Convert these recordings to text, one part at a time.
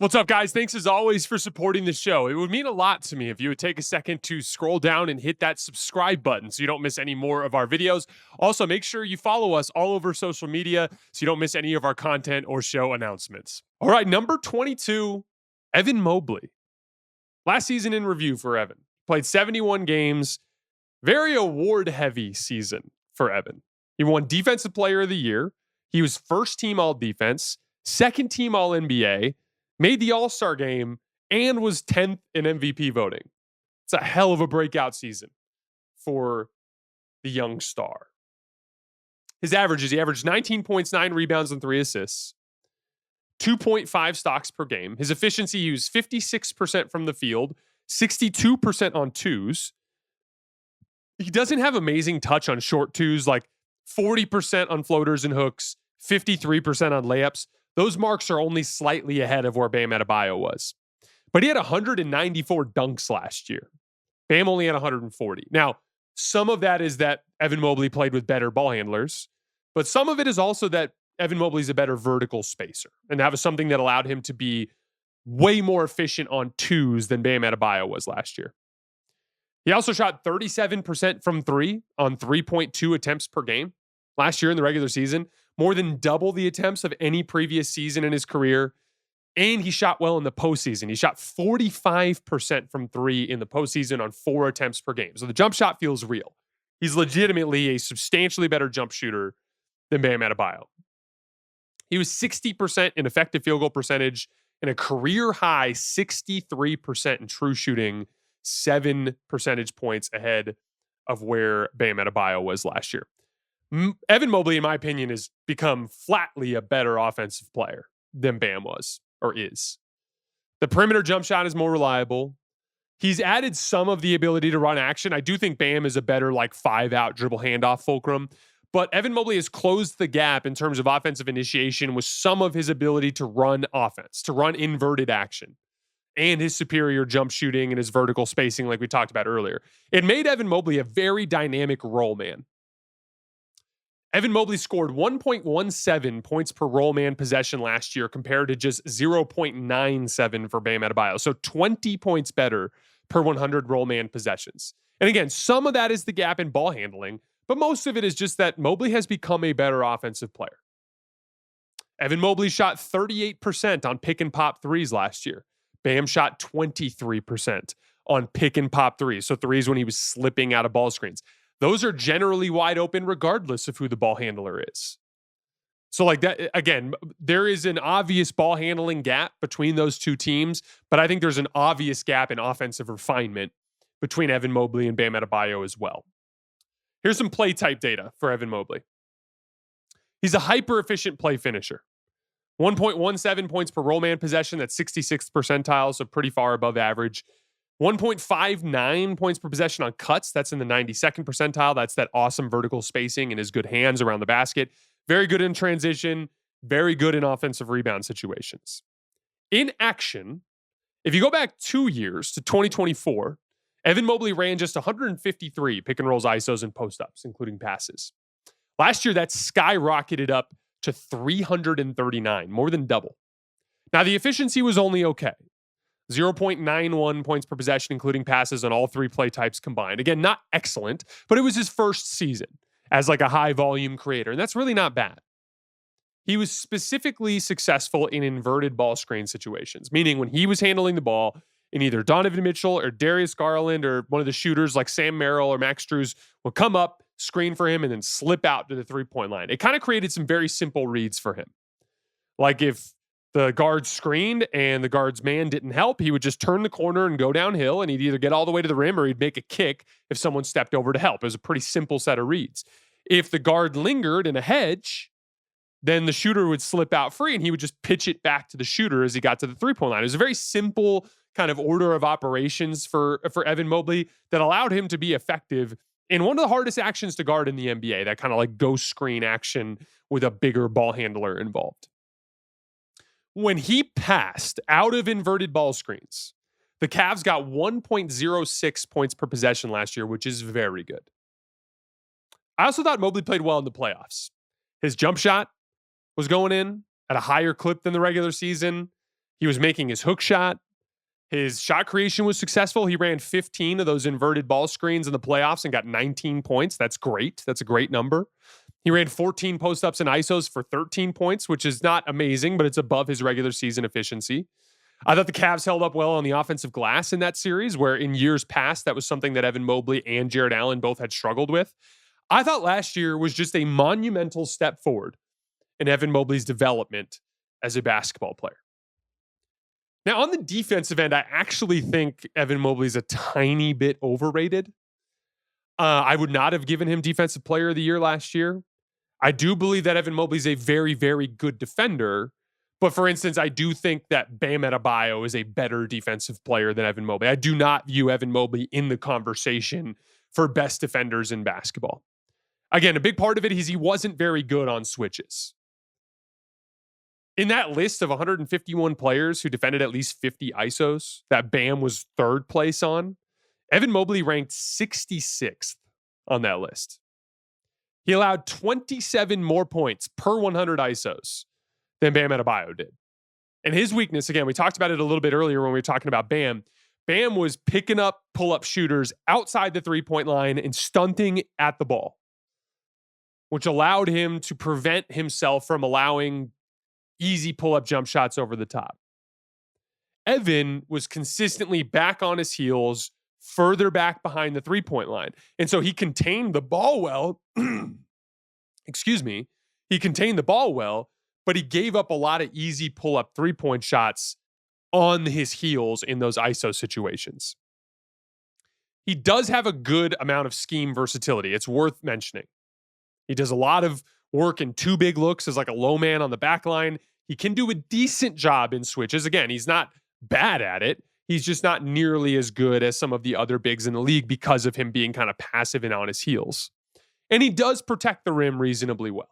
What's up, guys? Thanks as always for supporting the show. It would mean a lot to me if you would take a second to scroll down and hit that subscribe button so you don't miss any more of our videos. Also, make sure you follow us all over social media so you don't miss any of our content or show announcements. All right, number 22, Evan Mobley. Last season in review for Evan. Played 71 games. Very award-heavy season for Evan. He won Defensive Player of the Year. He was first team All-Defense, second team All-NBA, made the All-Star game, and was 10th in MVP voting. It's a hell of a breakout season for the young star. His averages, he averaged 19 points, 9 rebounds, and 3 assists. 2.5 stocks per game. His efficiency used 56% from the field, 62% on twos. He doesn't have amazing touch on short twos, like 40% on floaters and hooks, 53% on layups. Those marks are only slightly ahead of where Bam Adebayo was. But he had 194 dunks last year. Bam only had 140. Now, some of that is that Evan Mobley played with better ball handlers, but some of it is also that Evan Mobley's a better vertical spacer, and that was something that allowed him to be way more efficient on twos than Bam Adebayo was last year. He also shot 37% from three on 3.2 attempts per game last year in the regular season, more than double the attempts of any previous season in his career. And he shot well in the postseason. He shot 45% from three in the postseason on 4 attempts per game. So the jump shot feels real. He's legitimately a substantially better jump shooter than Bam Adebayo. He was 60% in effective field goal percentage and a career high 63% in true shooting, 7 percentage points ahead of where Bam Adebayo was last year. Evan Mobley, in my opinion, has become flatly a better offensive player than Bam was or is. The perimeter jump shot is more reliable. He's added some of the ability to run action. I do think Bam is a better 5-out dribble handoff fulcrum, but Evan Mobley has closed the gap in terms of offensive initiation with some of his ability to run offense, to run inverted action, and his superior jump shooting and his vertical spacing like we talked about earlier. It made Evan Mobley a very dynamic roll man. Evan Mobley scored 1.17 points per roll man possession last year compared to just 0.97 for Bam Adebayo. So 20 points better per 100 roll man possessions. And again, some of that is the gap in ball handling, but most of it is just that Mobley has become a better offensive player. Evan Mobley shot 38% on pick and pop threes last year. Bam shot 23% on pick and pop threes. So threes when he was slipping out of ball screens. Those are generally wide open regardless of who the ball handler is. So that, again, there is an obvious ball handling gap between those two teams, but I think there's an obvious gap in offensive refinement between Evan Mobley and Bam Adebayo as well. Here's some play type data for Evan Mobley. He's a hyper efficient play finisher. 1.17 points per roll man possession. That's 66th percentile, so pretty far above average. 1.59 points per possession on cuts. That's in the 92nd percentile. That's that awesome vertical spacing and his good hands around the basket. Very good in transition. Very good in offensive rebound situations. In action, if you go back 2 years to 2024, Evan Mobley ran just 153 pick and rolls, ISOs, and post-ups, including passes. Last year, that skyrocketed up to 339, more than double. Now, the efficiency was only okay. 0.91 points per possession, including passes on all 3 play types combined. Again, not excellent, but it was his first season as a high volume creator, and that's really not bad. He was specifically successful in inverted ball screen situations, meaning when he was handling the ball in either Donovan Mitchell or Darius Garland or one of the shooters like Sam Merrill or Max Strus would come up, screen for him, and then slip out to the 3-point line. It kind of created some very simple reads for him. Like if the guard screened and the guard's man didn't help, he would just turn the corner and go downhill, and he'd either get all the way to the rim or he'd make a kick if someone stepped over to help. It was a pretty simple set of reads. If the guard lingered in a hedge, then the shooter would slip out free and he would just pitch it back to the shooter as he got to the 3-point line. It was a very simple kind of order of operations for Evan Mobley that allowed him to be effective in one of the hardest actions to guard in the NBA, that kind of ghost screen action with a bigger ball handler involved. When he passed out of inverted ball screens, the Cavs got 1.06 points per possession last year, which is very good. I also thought Mobley played well in the playoffs. His jump shot was going in at a higher clip than the regular season. He was making his hook shot. His shot creation was successful. He ran 15 of those inverted ball screens in the playoffs and got 19 points. That's great. That's a great number. He ran 14 post-ups and ISOs for 13 points, which is not amazing, but it's above his regular season efficiency. I thought the Cavs held up well on the offensive glass in that series, where in years past, that was something that Evan Mobley and Jared Allen both had struggled with. I thought last year was just a monumental step forward in Evan Mobley's development as a basketball player. Now, on the defensive end, I actually think Evan Mobley's a tiny bit overrated. I would not have given him Defensive Player of the Year last year. I do believe that Evan Mobley's a very, very good defender. But for instance, I do think that Bam Adebayo is a better defensive player than Evan Mobley. I do not view Evan Mobley in the conversation for best defenders in basketball. Again, a big part of it is he wasn't very good on switches. In that list of 151 players who defended at least 50 ISOs that Bam was third place on, Evan Mobley ranked 66th on that list. He allowed 27 more points per 100 ISOs than Bam Adebayo did. And his weakness, again, we talked about it a little bit earlier when we were talking about Bam. Bam was picking up pull-up shooters outside the three-point line and stunting at the ball, which allowed him to prevent himself from allowing easy pull-up jump shots over the top. Evan was consistently back on his heels, further back behind the three-point line. And so he contained the ball well. Excuse me. He contained the ball well, but he gave up a lot of easy pull-up three-point shots on his heels in those ISO situations. He does have a good amount of scheme versatility. It's worth mentioning. He does a lot of work in two big looks as like a low man on the back line. He can do a decent job in switches. Again, he's not bad at it. He's just not nearly as good as some of the other bigs in the league because of him being kind of passive and on his heels. And he does protect the rim reasonably well.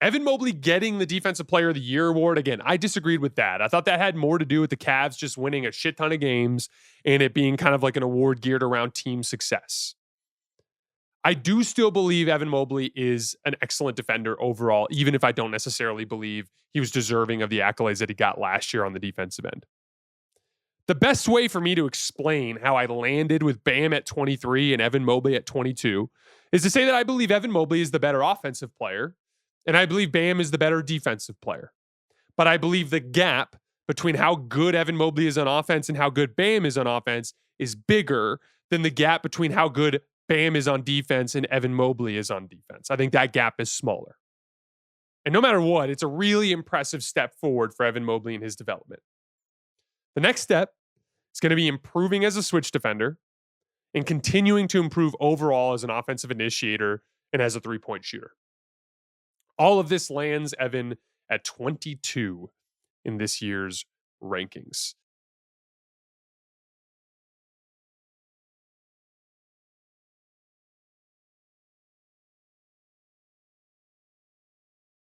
Evan Mobley getting the Defensive Player of the Year award, again, I disagreed with that. I thought that had more to do with the Cavs just winning a shit ton of games and it being kind of like an award geared around team success. I do still believe Evan Mobley is an excellent defender overall, even if I don't necessarily believe he was deserving of the accolades that he got last year on the defensive end. The best way for me to explain how I landed with Bam at 23 and Evan Mobley at 22 is to say that I believe Evan Mobley is the better offensive player, and I believe Bam is the better defensive player. But I believe the gap between how good Evan Mobley is on offense and how good Bam is on offense is bigger than the gap between how good Bam is on defense and Evan Mobley is on defense. I think that gap is smaller. And no matter what, it's a really impressive step forward for Evan Mobley in his development. The next step is going to be improving as a switch defender and continuing to improve overall as an offensive initiator and as a three-point shooter. All of this lands Evan at 22 in this year's rankings.